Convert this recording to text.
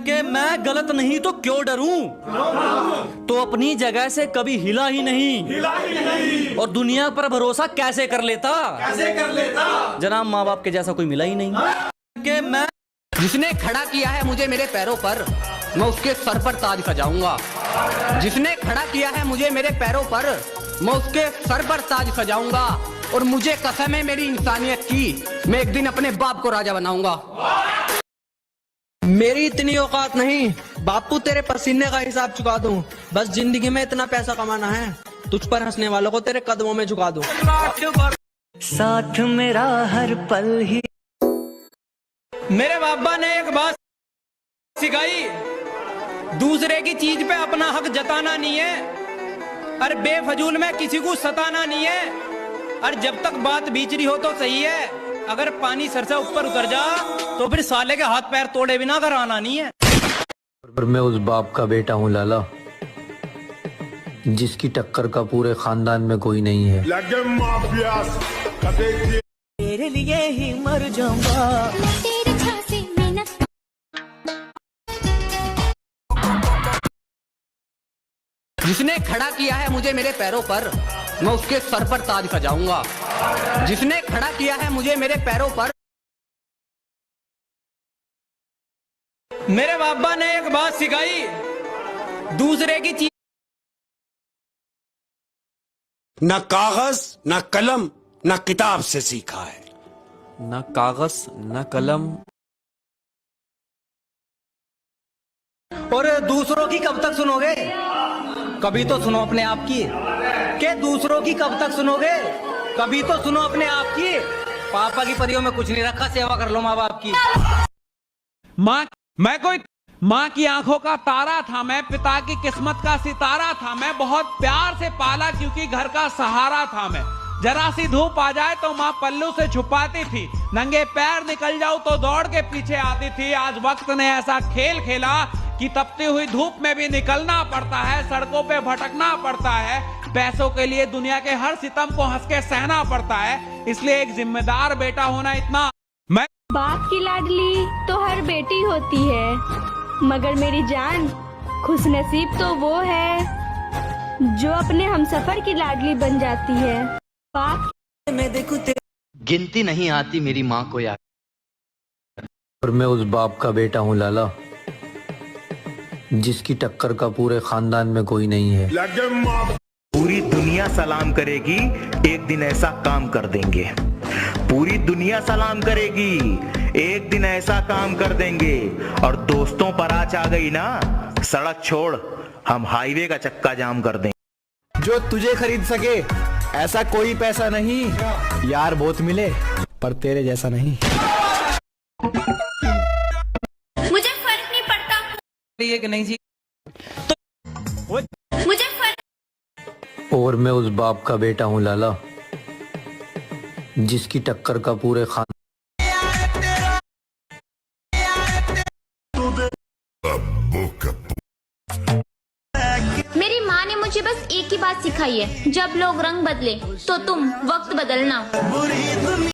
कि मैं गलत नहीं तो क्यों डरूं, तो अपनी जगह से कभी हिला ही नहीं और दुनिया पर भरोसा कैसे कर लेता जनाब माँ बाप के जैसा कोई मिला ही नहीं कि मैं जिसने खड़ा किया है मुझे मेरे पैरों पर, मैं उसके सर पर ताज सजाऊंगा। जिसने खड़ा किया है मुझे मेरे पैरों पर, मैं उसके सर पर ताज सजाऊंगा। और मुझे कसम है मेरी इंसानियत की, मैं एक दिन अपने बाप को राजा बनाऊंगा। मेरी इतनी औकात नहीं बापू तेरे पसीने का हिसाब चुका दूं। बस जिंदगी में इतना पैसा कमाना है, तुझ पर हंसने वालों को तेरे कदमों में झुका दूं। साथ मेरा हर पल ही। मेरे बाबा ने एक बात सिखाई, दूसरे की चीज पे अपना हक जताना नहीं है और बेफजूल में किसी को सताना नहीं है। और जब तक बात बीचरी हो तो सही है, अगर पानी सर से ऊपर उतर जा तो फिर साले के हाथ पैर तोड़े बिना घर आना नहीं है। पर मैं उस बाप का बेटा हूँ लाला, जिसकी टक्कर का पूरे खानदान में कोई नहीं है। तेरे लिए ही मर जाऊंगा। जिसने खड़ा किया है मुझे मेरे पैरों पर, मैं उसके सर पर ताज सजाऊंगा। जिसने खड़ा किया है मुझे मेरे पैरों पर। मेरे बाबा ने एक बात सिखाई, दूसरे की चीज न कागज न कलम न किताब से सीखा है। न कागज न कलम। और दूसरों की कब तक सुनोगे? कभी तो सुनो अपने आप की। के दूसरों की कब तक सुनोगे? कभी तो सुनो अपने आप की। पापा की परियों में कुछ नहीं रखा, सेवा कर लो माँ बाप की। मैं कोई माँ की आंखों का तारा था, मैं पिता की किस्मत का सितारा था। मैं बहुत प्यार से पाला क्योंकि घर का सहारा था मैं। जरा सी धूप आ जाए तो माँ पल्लू से छुपाती थी, नंगे पैर निकल जाऊं तो दौड़ के पीछे आती थी। आज वक्त ने ऐसा खेल खेला कि तपती हुई धूप में भी निकलना पड़ता है, सड़कों पे भटकना पड़ता है। पैसों के लिए दुनिया के हर सितम को हंस के सहना पड़ता है। इसलिए एक जिम्मेदार बेटा होना इतना। मैं बाप की लाडली तो हर बेटी होती है, मगर मेरी जान खुशनसीब तो वो है जो अपने हमसफर की लाडली बन जाती है। बाप मैं देखूं गिनती नहीं आती मेरी माँ को यार। और मैं उस बाप का बेटा हूँ लाला, जिसकी टक्कर का पूरे खानदान में कोई नहीं है। पूरी दुनिया सलाम करेगी, एक दिन ऐसा काम कर देंगे। पूरी दुनिया सलाम करेगी, एक दिन ऐसा काम कर देंगे। और दोस्तों पर आँच आ गई ना, सड़क छोड़ हम हाईवे का चक्का जाम कर देंगे। जो तुझे खरीद सके ऐसा कोई पैसा नहीं। यार बहुत मिले पर तेरे जैसा नहीं। मुझे फर्क नहीं पड़ता ये कि नहीं जी, मुझे फर्क। और मैं उस बाप का बेटा हूँ लाला, जिसकी टक्कर का पूरे खान। मेरी माँ ने मुझे बस एक ही बात सिखाई है, जब लोग रंग बदले तो तुम वक्त बदलना।